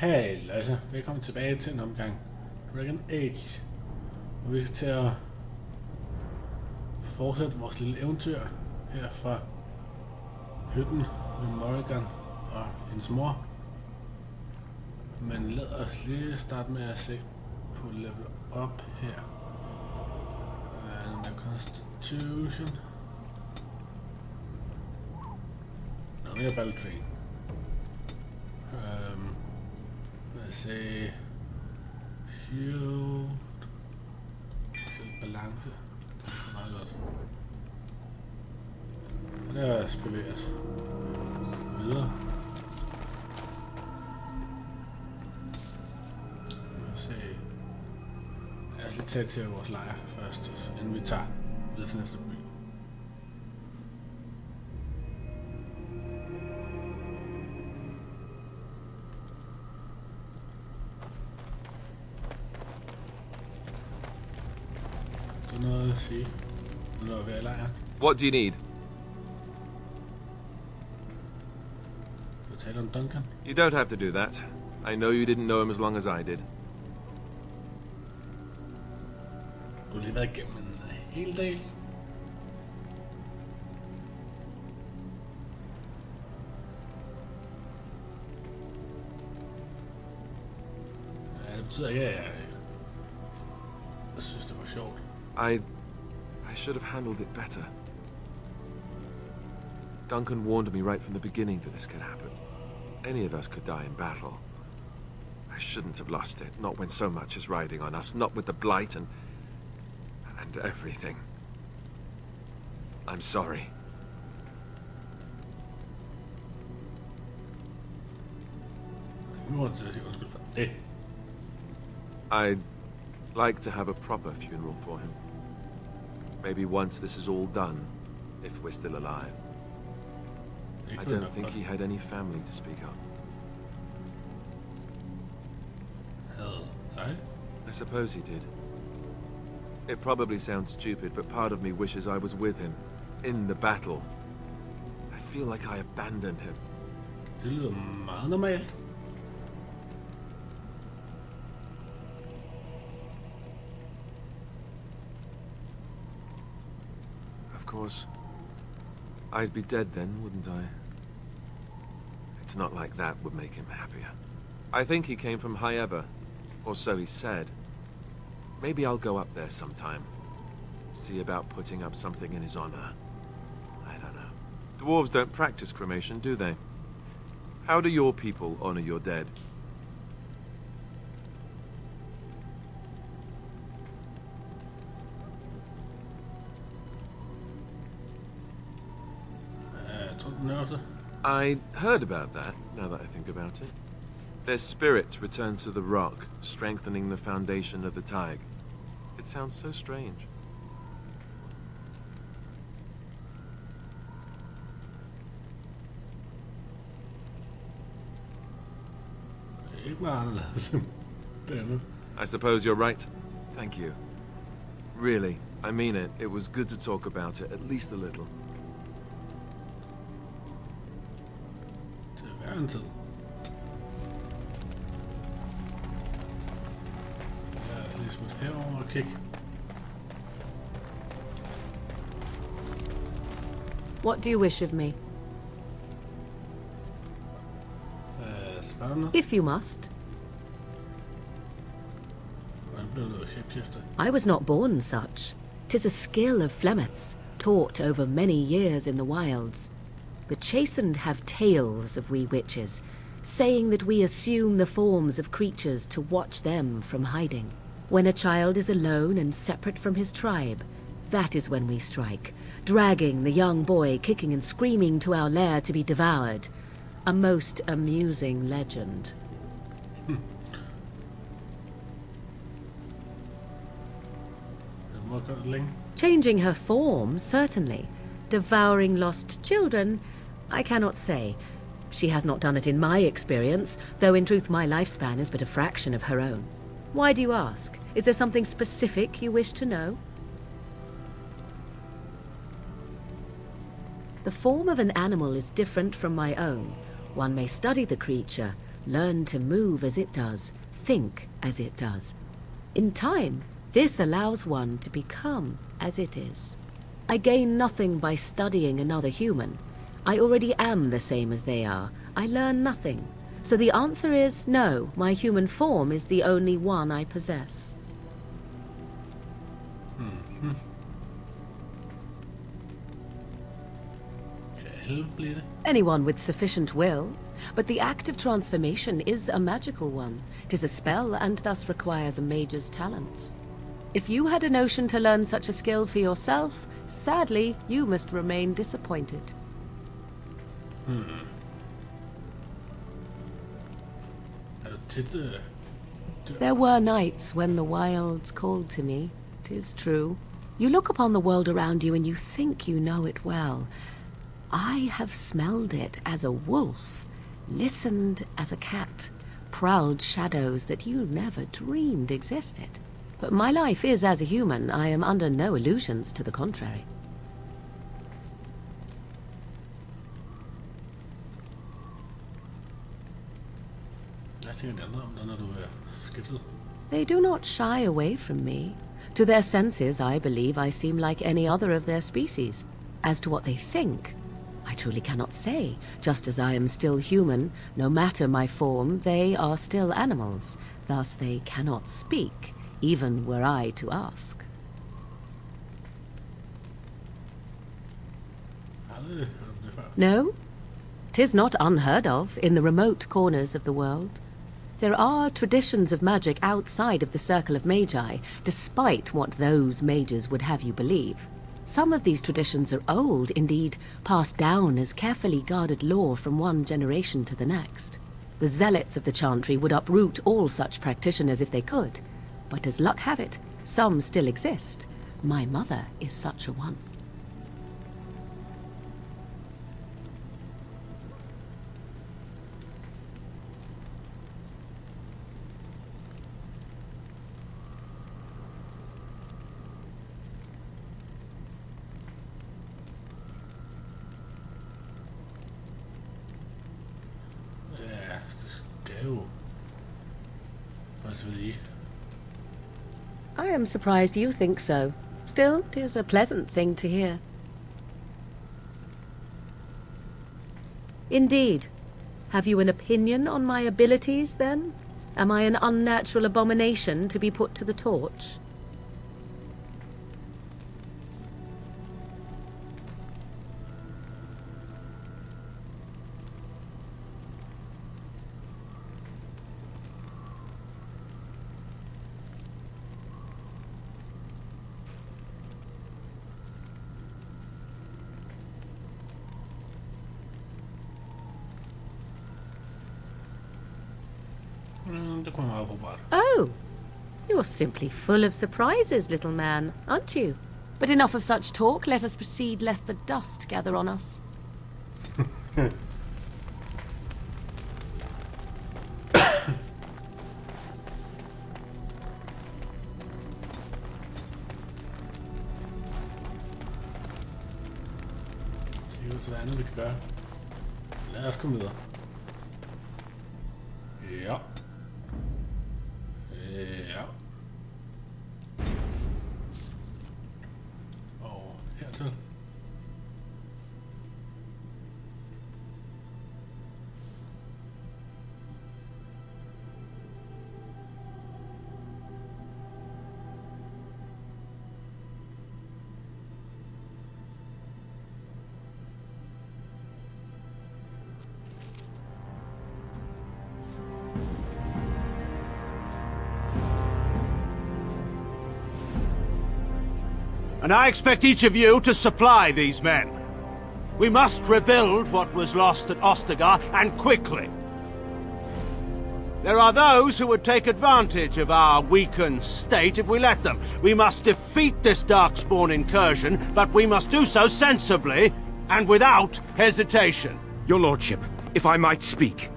Hej Lasse, velkommen tilbage til en omgang Dragon Age. Og vi skal til at fortsætte vores lille eventyr her fra hytten med Morrigan og hendes mor. Men lad os lige starte med at se på level up her. And the Constitution. Nå, mere Lothering. Lad os se. Shield. Balance. Det er meget godt. Lad os bevæge os videre. Lad os se. Lad os lige tage til vores lejr først, inden vi tager videre til næste by. Noget at sige. Noget at være i lejren. What do you need? Skal vi tale om Duncan? You don't have to do that. I know you didn't know him as long as I did. Du har lige været igennem en hel dag. Ja, det betyder ikke, at jeg synes, det var sjovt. I should have handled it better. Duncan warned me right from the beginning that this could happen. Any of us could die in battle. I shouldn't have lost it, not when so much is riding on us, not with the blight and everything. I'm sorry. I'd like to have a proper funeral for him. Maybe once this is all done, if we're still alive. I don't think he had any family to speak of. Hell, right? I suppose he did. It probably sounds stupid, but part of me wishes I was with him, in the battle. I feel like I abandoned him. Det lyder meget normalt. Of course, I'd be dead then, wouldn't I? It's not like that would make him happier. I think he came from High Ever, or so he said. Maybe I'll go up there sometime. See about putting up something in his honor. I don't know. Dwarves don't practice cremation, do they? How do your people honor your dead? I heard about that, now that I think about it. Their spirits return to the rock, strengthening the foundation of the Tig. It sounds so strange. I suppose you're right. Thank you. Really, I mean it. It was good to talk about it, at least a little. Until this was herover og kick. What do you wish of me? If you must. I was not born such. 'Tis a skill of Flemeth's, taught over many years in the wilds. The chastened have tales of we witches, saying that we assume the forms of creatures to watch them from hiding. When a child is alone and separate from his tribe, that is when we strike, dragging the young boy kicking and screaming to our lair to be devoured. A most amusing legend. Changing her form, certainly. Devouring lost children, I cannot say. She has not done it in my experience, though in truth my lifespan is but a fraction of her own. Why do you ask? Is there something specific you wish to know? The form of an animal is different from my own. One may study the creature, learn to move as it does, think as it does. In time, this allows one to become as it is. I gain nothing by studying another human. I already am the same as they are. I learn nothing. So the answer is no, my human form is the only one I possess. Anyone with sufficient will, but the act of transformation is a magical one. 'Tis a spell and thus requires a mage's talents. If you had a notion to learn such a skill for yourself, sadly, you must remain disappointed. There were nights when the wilds called to me, 'tis true. You look upon the world around you and you think you know it well. I have smelled it as a wolf, listened as a cat, prowled shadows that you never dreamed existed. But my life is as a human. I am under no illusions to the contrary. They do not shy away from me. To their senses, I believe I seem like any other of their species. As to what they think, I truly cannot say. Just as I am still human, no matter my form, they are still animals. Thus they cannot speak, even were I to ask. No, 'tis not unheard of in the remote corners of the world. There are traditions of magic outside of the circle of magi, despite what those mages would have you believe. Some of these traditions are old, indeed, passed down as carefully guarded lore from one generation to the next. The zealots of the chantry would uproot all such practitioners if they could, but as luck have it, some still exist. My mother is such a one. I am surprised you think so. Still, 'tis a pleasant thing to hear. Indeed. Have you an opinion on my abilities, then? Am I an unnatural abomination to be put to the torch? Oh, you're simply full of surprises, little man, aren't you? But enough of such talk. Let us proceed, lest the dust gather on us. Hvad andet vi kan gøre? Lad os komme videre. Ja. Ja. Og hertil. And I expect each of you to supply these men. We must rebuild what was lost at Ostagar, and quickly. There are those who would take advantage of our weakened state if we let them. We must defeat this Darkspawn incursion, but we must do so sensibly and without hesitation. Your lordship, if I might speak.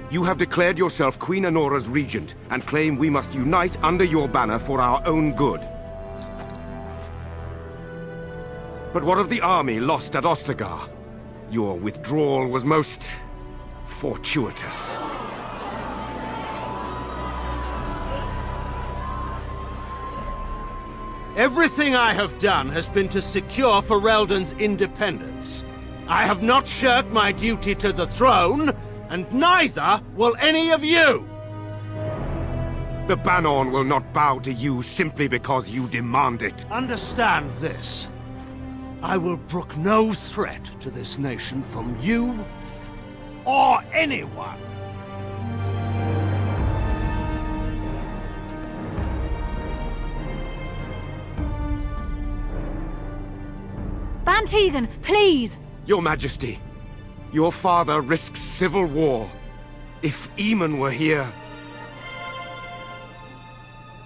You have declared yourself Queen Anora's regent, and claim we must unite under your banner for our own good. But what of the army lost at Ostagar? Your withdrawal was most fortuitous. Everything I have done has been to secure Ferelden's independence. I have not shirked my duty to the throne, and neither will any of you! The Banon will not bow to you simply because you demand it. Understand this. I will brook no threat to this nation from you or anyone. Van Tegan, please! Your Majesty, your father risks civil war. If Eamon were here...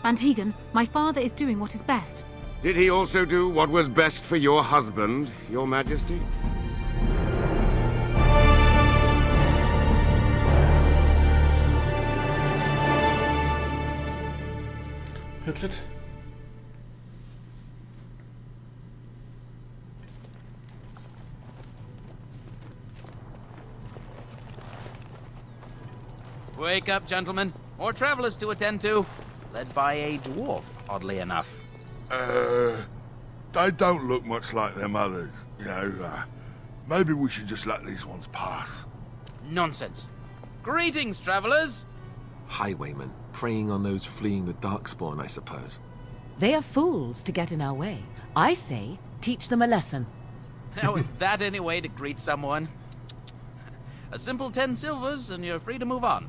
Van Tegan, my father is doing what is best. Did he also do what was best for your husband, your Majesty? Hyggeligt. Wake up, gentlemen. More travelers to attend to. Led by a dwarf, oddly enough. They don't look much like them others. You know, maybe we should just let these ones pass. Nonsense. Greetings, travelers. Highwaymen, preying on those fleeing the Darkspawn, I suppose. They are fools to get in our way. I say, teach them a lesson. How is that any way to greet someone? A simple 10 silvers and you're free to move on.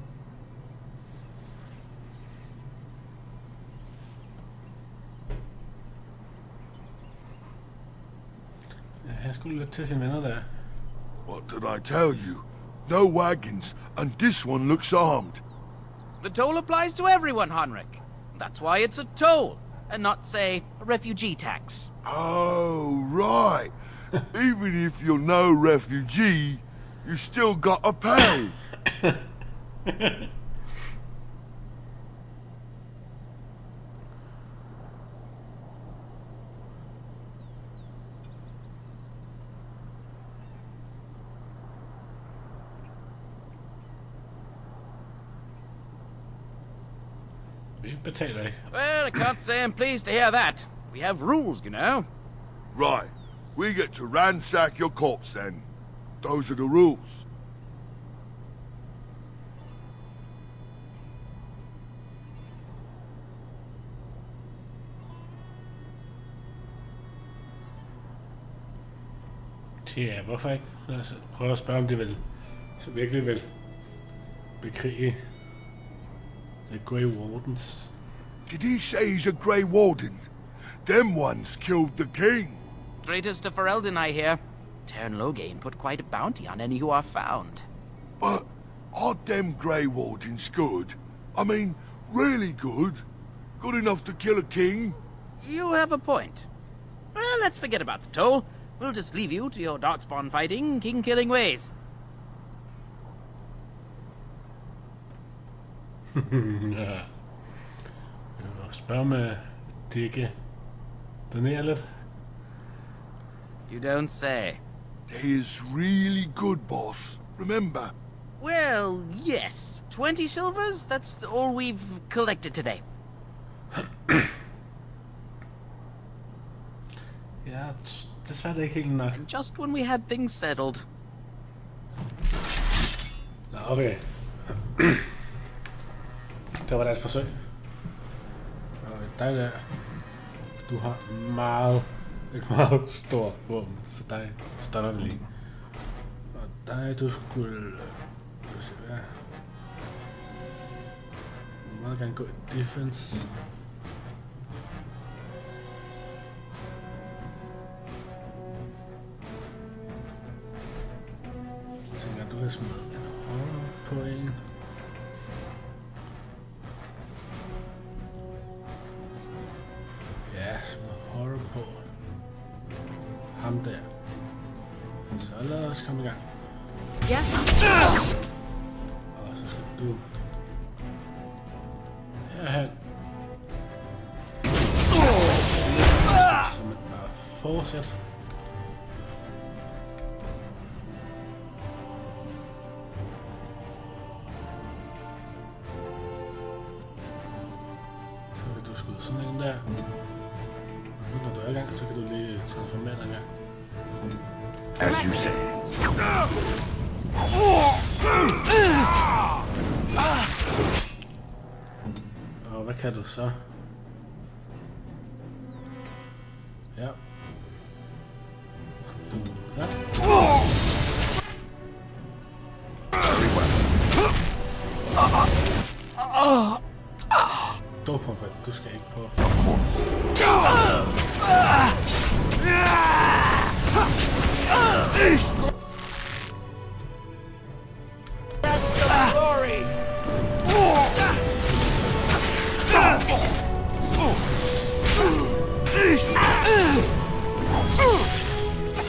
Jeg skulle lidt til sine venner der. What did I tell you? No wagons, and this one looks armed. The toll applies to everyone, Henrik. That's why it's a toll, and not, say, a refugee tax. Oh, right. Even if you're no refugee, you still gotta pay. Vi betaler ikke. Well, I can't say I'm pleased to hear that. We have rules, you know. Right. We get to ransack your corpse then. Those are the rules. Ja, hvorfor ikke? Lad os prøve at spørge, om de vil, så virkelig vil bekrige The Grey Wardens. Did he say he's a Grey Warden? Them ones killed the king. Traitors to Ferelden, I hear. Tern Loghain put quite a bounty on any who are found. But are them Grey Wardens good? I mean, really good? Good enough to kill a king? You have a point. Well, let's forget about the toll. We'll just leave you to your darkspawn fighting, king-killing ways. Ja. Jeg vil spørge med de ikke donerer lidt. You don't say. They is really good, boss. Remember? Well, yes. 20 silvers? That's all we've collected today. Ja, desværre ikke helt nok. Just when we had things settled. Nå, okay. Det var da et forsøg. Og dig der, du har et meget stort våben, så dig stopper vi lige. Og dig, du skulle... Ja. Du må meget gerne gå i defense. Jeg tænker, du kan smide en horror på en. Ja, smid horror på ham der. Så lad os komme i gang. Ja. Og så skal du herhen. Så man bare fortsæt. du skyder sådan en der. Og nu når du er i gang, så kan du lige transformere dig her. As you say. Og hvad kan du så? Ja. Du der. Dårpomfrit, du skal ikke prøve at få.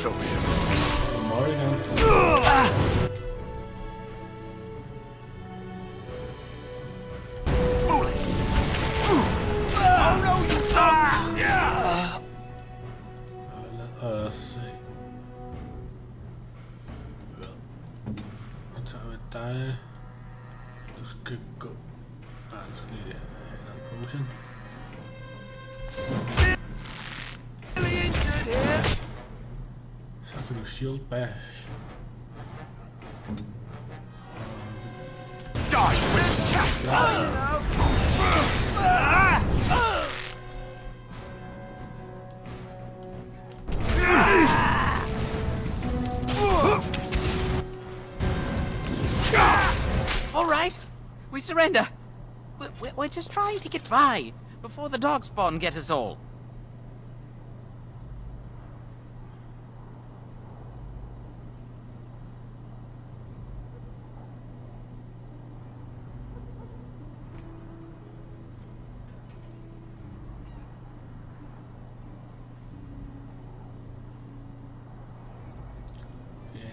So be it. Morrigan. Lad os se. Nu tager vi dig. Du skal gå. Nej, du skal lige have en potion. Så kan du shield bash. All right, we surrender. We're just trying to get by before the darkspawn get us all.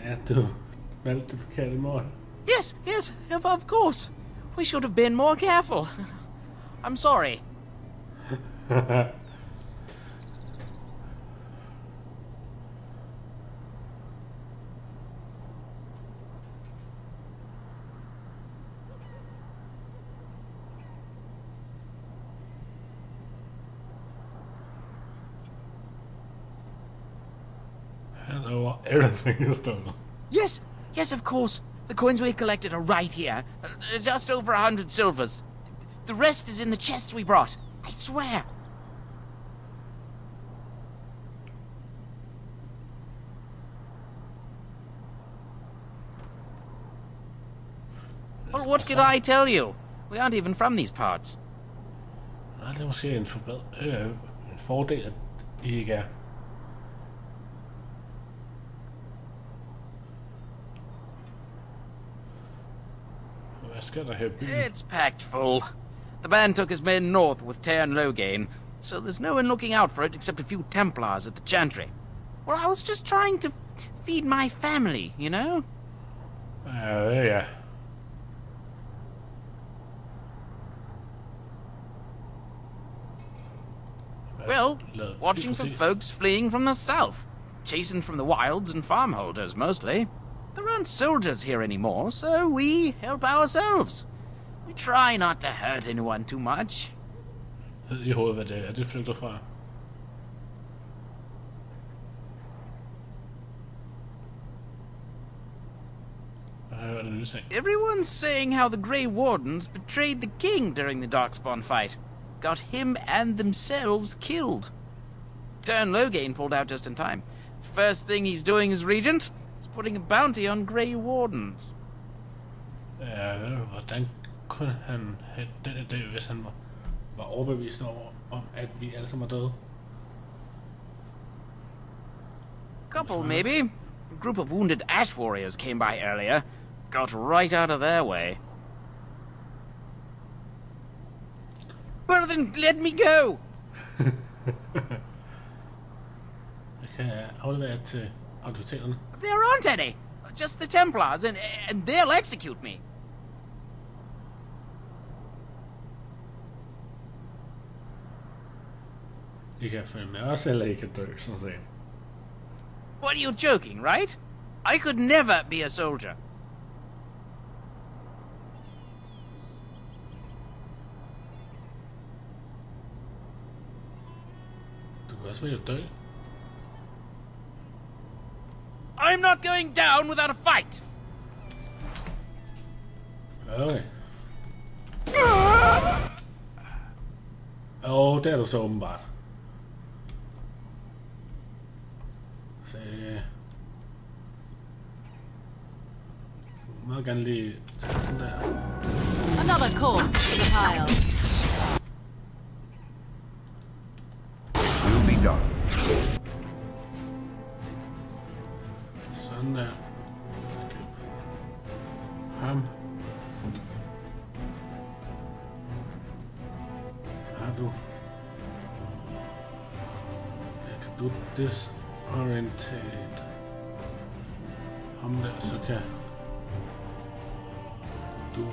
Ja, du valgte det forkerte mål. Yes, of course. We should have been more careful. I'm sorry. Hello, everything is done. Yes, of course. The coins we collected are right here. Just over 100 silvers. The rest is in the chests we brought. I swear. Well, what could I tell you? We aren't even from these parts. Nej, det er måske en fordel, at I ikke er. Hvad skal der her i byen? It's packed full. The band took his men north with Lothering, so there's no one looking out for it except a few Templars at the Chantry. Well, I was just trying to feed my family, you know? Ja. Well, watching for folks fleeing from the south. Chasing from the wilds and farmholders, mostly. There aren't soldiers here anymore, so we help ourselves. We try not to hurt anyone too much. Ved I hovedet, hvad det er, det flygter fra? Everyone's saying how the Grey Wardens betrayed the king during the Darkspawn fight. Got him and themselves killed. Lothering pulled out just in time. First thing he's doing as regent is putting a bounty on Grey Wardens. Ja, hvordan kunne han have den idé, hvis han var overbevist om, at vi alle sammen er døde? Couple, maybe. A group of wounded ash warriors came by earlier. Got right out of their way. Well then, let me go! Jeg kan aflevere til autoriteterne. There aren't any! Just the Templars, and they'll execute me. I kan følge med os, eller I kan dø, sådan set. What are you joking, right? I could never be a soldier. kan også vælge at dø. I'm not going down without a fight! Okay. Det er du så åbenbart. Så meget gerne lige tage den der. Another corpse in the pile. Will be done. Sådan der. Okay. Ham. Har du? Ja, kan du disorientate ham der, så kan du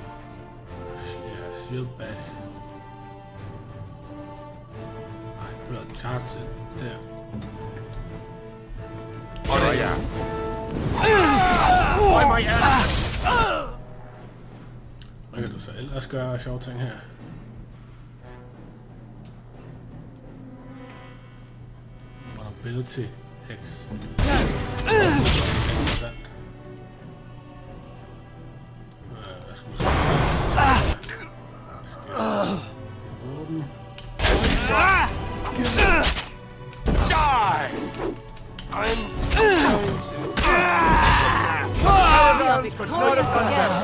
shield bash. Nej, du har charge der. Hvad kan du så ellers gøre sjove ting her? Vulnerability Hex. Interessant. Skal vi se. Våben. We are victorious again.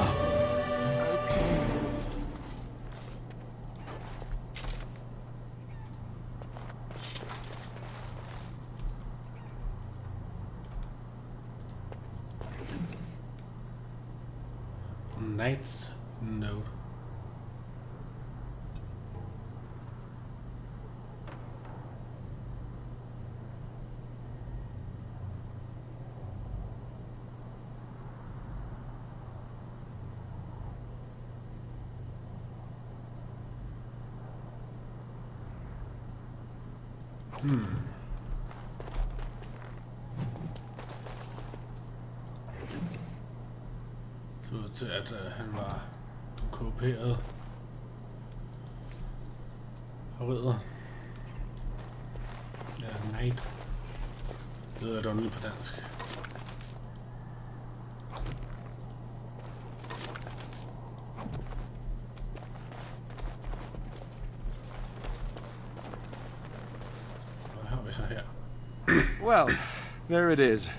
Knight's Note. Så til at han var korrumperet og ridder. Ja, knight. Det ved jeg dog på dansk. Hvad har vi så her? Well, there it is.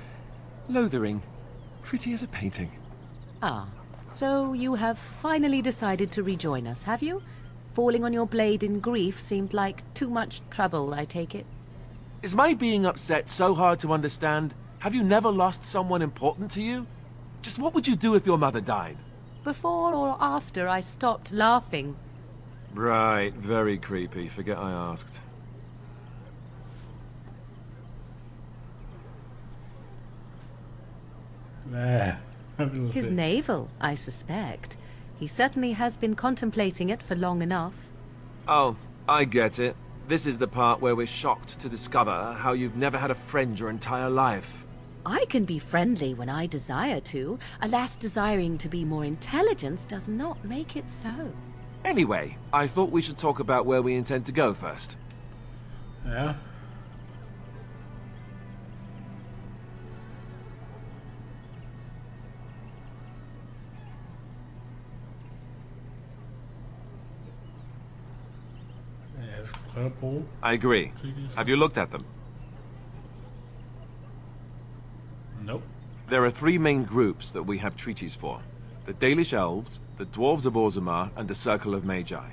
Lothering. Pretty as a painting. Ah, so you have finally decided to rejoin us, have you? Falling on your blade in grief seemed like too much trouble, I take it. Is my being upset so hard to understand? Have you never lost someone important to you? Just what would you do if your mother died? Before or after I stopped laughing? Right, very creepy. Forget I asked. Hvad? His navel, I suspect. He certainly has been contemplating it for long enough. Oh, I get it. This is the part where we're shocked to discover how you've never had a friend your entire life. I can be friendly when I desire to. Alas, desiring to be more intelligent does not make it so. Anyway, I thought we should talk about where we intend to go first. Ja. Jeg skal prøve at bruge. I agree. Have you looked at them? Nope. There are three main groups that we have treaties for. The Dalish Elves, the Dwarves of Orzammar, and the Circle of Magi.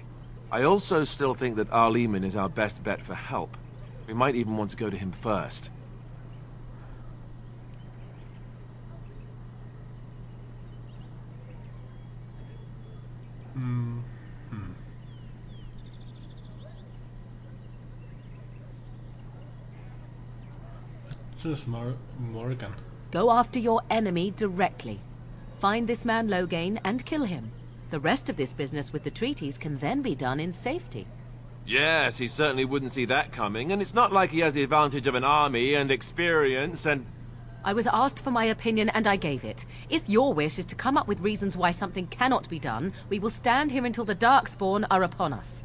I also still think that Arleman is our best bet for help. We might even want to go to him first. Synes Morrigan. Go after your enemy directly. Find this man Loghain and kill him. The rest of this business with the treaties can then be done in safety. Yes, he certainly wouldn't see that coming, and it's not like he has the advantage of an army and experience and... I was asked for my opinion and I gave it. If your wish is to come up with reasons why something cannot be done, we will stand here until the Darkspawn are upon us.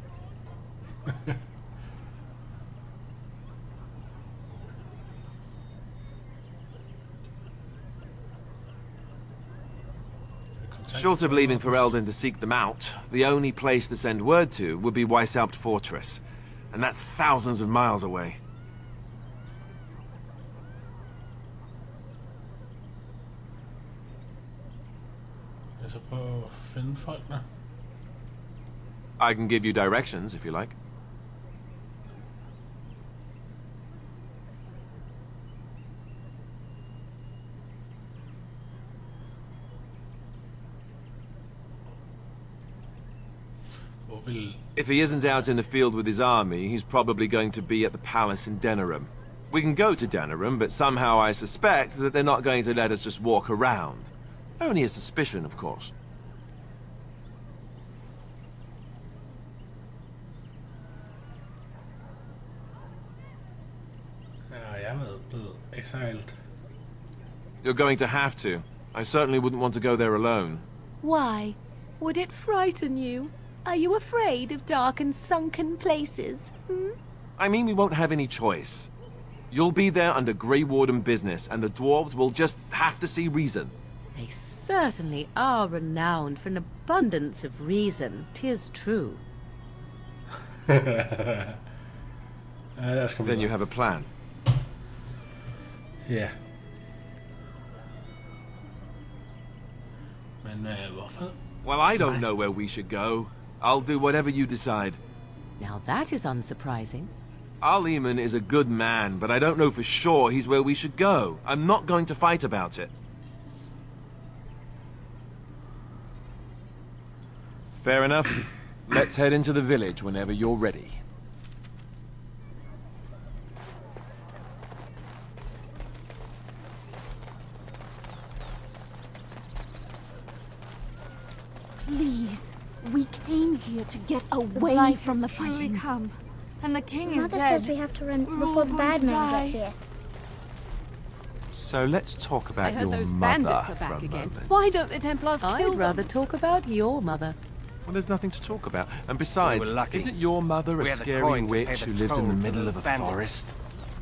Short of leaving for Eldon to seek them out, the only place to send word to would be Weishaupt Fortress. And that's thousands of miles away. Jeg så prøve at finde folkene. I can give you directions, if you like. Hvor vil... If he isn't out in the field with his army, he's probably going to be at the palace in Denerim. We can go to Denerim, but somehow I suspect that they're not going to let us just walk around. Only a suspicion, of course. Ja, jeg er blevet exiled. You're going to have to. I certainly wouldn't want to go there alone. Why? Would it frighten you? Are you afraid of dark and sunken places? I mean, we won't have any choice. You'll be there under Grey Warden business, and the dwarves will just have to see reason. They certainly are renowned for an abundance of reason, 'tis true. Lad os komme Then you videre. have a plan. Ja. Men hvorfor? Well, I don't know where we should go. I'll do whatever you decide. Now that is unsurprising. Al-Eamon is a good man, but I don't know for sure he's where we should go. I'm not going to fight about it. Fair enough. Let's head into the village whenever you're ready. Please, we came here to get away from the fighting. Come, and the king is Mother dead. says we have to run We're before all the going bad to men die. get here. So let's talk about I heard your those mother bandits are for a back again. moment. Why don't the Templars kill I'd them? rather talk about your mother. Well, there's nothing to talk about. And besides, We were lucky. isn't your mother a We had the scary coin to pay witch the who lives in toll the to middle those of a bandits. forest?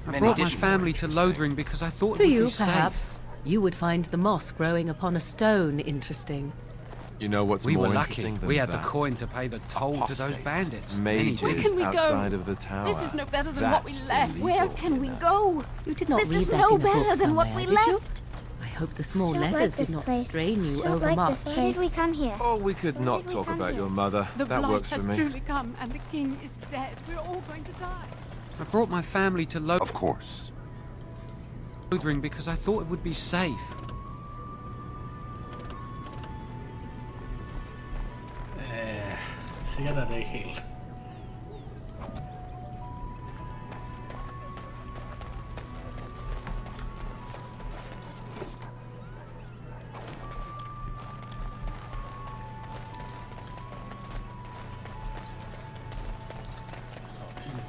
I Many brought my additional family to interesting. Lothering because I thought it To would you, be safe. perhaps, you would find the moss growing upon a stone interesting. You know what's We more were lucky. interesting than We had that? the coin to pay the toll to those Apostates, bandits. Mages Where can we go? outside of the tower. This is no better than what we That's left. illegal, Where can we you know. go? You did not This read is that no in a book better than what somewhere, we did you? left. I hope the small Sure, letters like did this not place. strain you Sure, over like much. this Why did we come here? Oh, we could not did we talk come about here? your mother. The That blight works for has me. truly come, and the king is dead. We're all going to die. I brought my family to Of course. Lothering because I thought it would be safe. Sikkert er det ikke helt.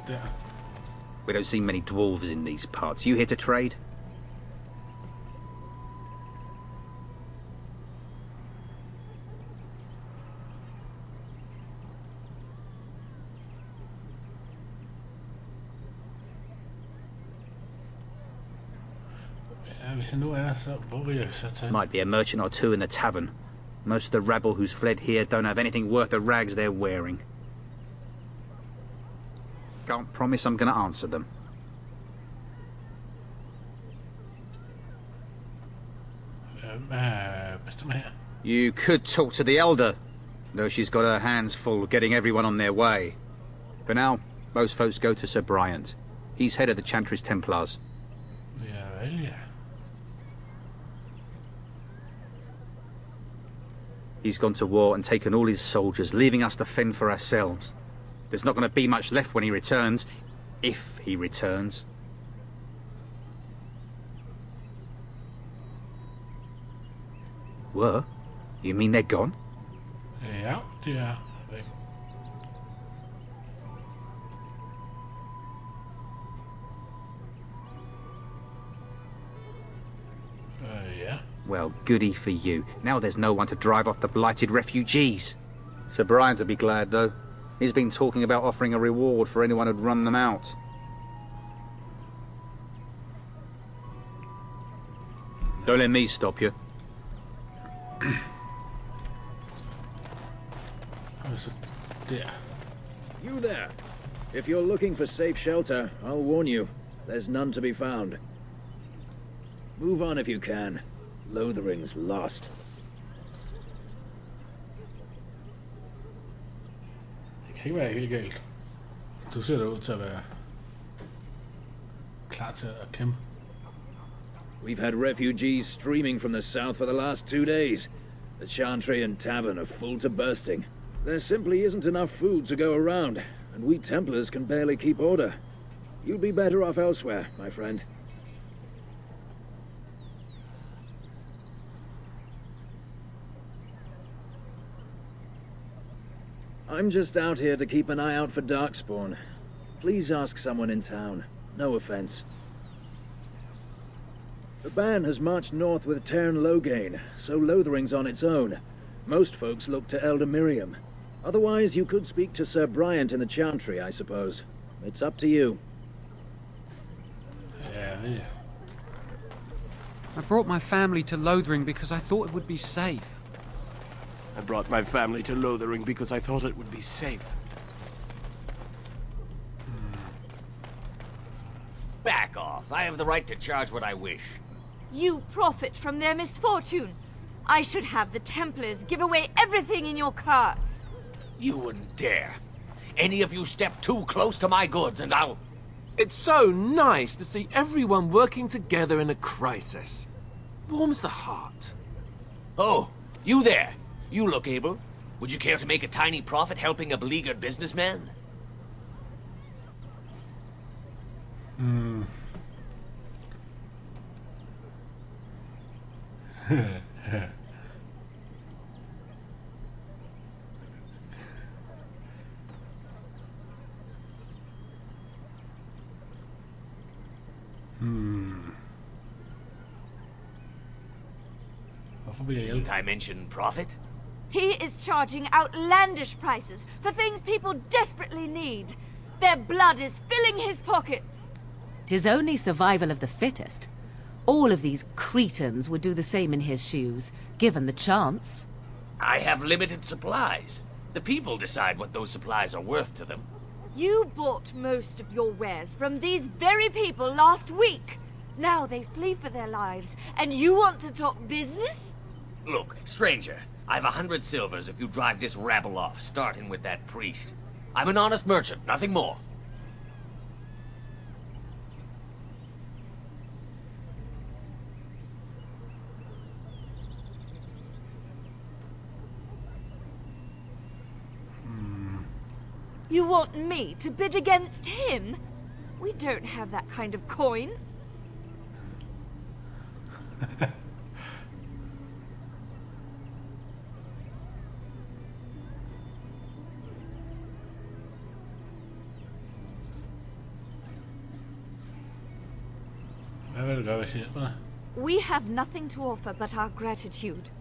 Der. We don't see many dwarves in these parts. You here to trade? Ja, hvis jeg nu er, så hvor vil jeg så tage? Might be a merchant or two in the tavern. Most of the rabble who's fled here don't have anything worth the rags they're wearing. Can't promise I'm gonna answer them. Bestemmer her. You could talk to the Elder, though she's got her hands full getting everyone on their way. For now, most folks go to Sir Bryant. He's head of the Chantry's Templars. Ja, vel ja. He's gone to war and taken all his soldiers, leaving us to fend for ourselves. There's not going to be much left when he returns, if he returns. Were? You mean they're gone? Ja, de er væk. Ja. Well, goody for you. Now there's no one to drive off the blighted refugees. Sir Brian'll be glad, though. He's been talking about offering a reward for anyone who'd run them out. Don't let me stop you. Der. You there. If you're looking for safe shelter, I'll warn you. There's none to be found. Move on if you can. Lothering's lost. Det kan ikke være helt galt. Du ser da ud til at være klar til at kæmpe. We've had refugees streaming from the south for the last 2 days. The Chantry and Tavern are full to bursting. There simply isn't enough food to go around, and we Templars can barely keep order. You'd be better off elsewhere, my friend. I'm just out here to keep an eye out for Darkspawn. Please ask someone in town. No offense. The band has marched north with Tern Loghain, so Lothering's on its own. Most folks look to Elder Miriam. Otherwise, you could speak to Sir Bryant in the Chantry, I suppose. It's up to you. Yeah. I brought my family to Lothering because I thought it would be safe. I brought my family to Lothering because I thought it would be safe. Back off. I have the right to charge what I wish. You profit from their misfortune. I should have the Templars give away everything in your carts. You wouldn't dare. Any of you step too close to my goods and I'll... It's so nice to see everyone working together in a crisis. Warms the heart. Oh, you there. You look able. Would you care to make a tiny profit helping a beleaguered businessman? Hvorfor vil jeg hjælpe? Didn't I mention profit? He is charging outlandish prices for things people desperately need. Their blood is filling his pockets. 'Tis only survival of the fittest. All of these cretins would do the same in his shoes, given the chance. I have limited supplies. The people decide what those supplies are worth to them. You bought most of your wares from these very people last week. Now they flee for their lives, and you want to talk business? Look, stranger, I've 100 silvers if you drive this rabble off, starting with that priest. I'm an honest merchant, nothing more. You want me to bid against him? We don't have that kind of coin. Hvad vil du gøre, hvis jeg hjælper dig? We have nothing to offer but our gratitude.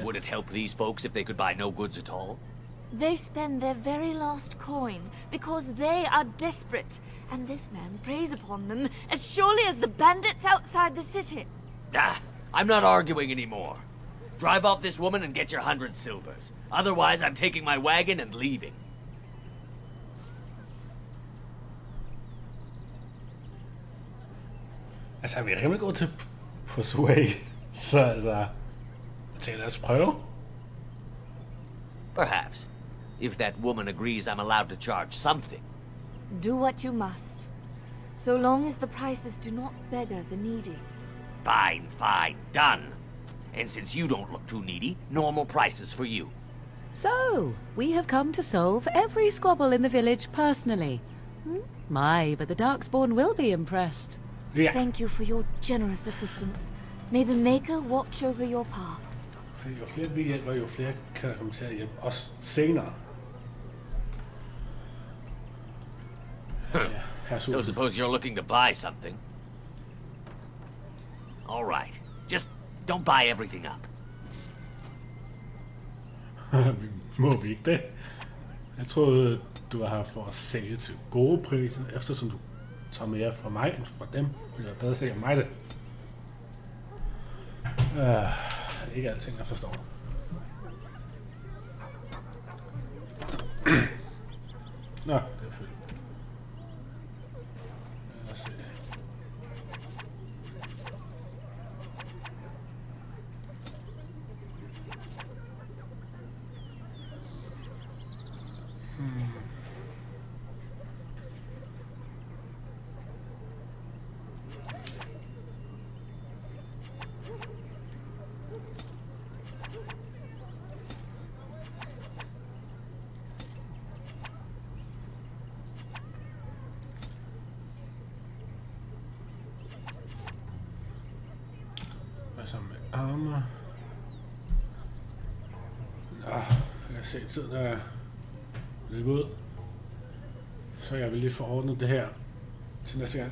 Would it help these folks if they could buy no goods at all? They spend their very last coin because they are desperate, and this man preys upon them as surely as the bandits outside the city. I'm not arguing anymore. Drive off this woman and get your 100 silvers. Otherwise, I'm taking my wagon and leaving. Altså, vi er rimelig gode til persuade, så altså... Lad os prøve. Perhaps. If that woman agrees I'm allowed to charge something. Do what you must. So long as the prices do not beggar the needy. Fine, fine, done. And since you don't look too needy, normal prices for you. So, we have come to solve every squabble in the village personally. My, but the Darkspawn will be impressed. Yeah. Thank you for your generous assistance. May the Maker watch over your path. Jo flere vi hjælper, jo flere kan der komme til at hjælpe os senere. Don't suppose you're looking to buy something? All right. Just don't buy everything up. Må vi ikke det? Jeg troede, du var her for at sælge til gode priser, eftersom du tager mere fra mig end fra dem. Vil jeg bedre sælge mig det? Ikke alting, jeg forstår. Nå, det er fedt. Lad os se. Hvad så med armor? Jeg kan se tiden er løbet ud. Så jeg vil lige få ordnet det her til næste gang.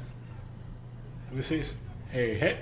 Så vi ses. Hej hej.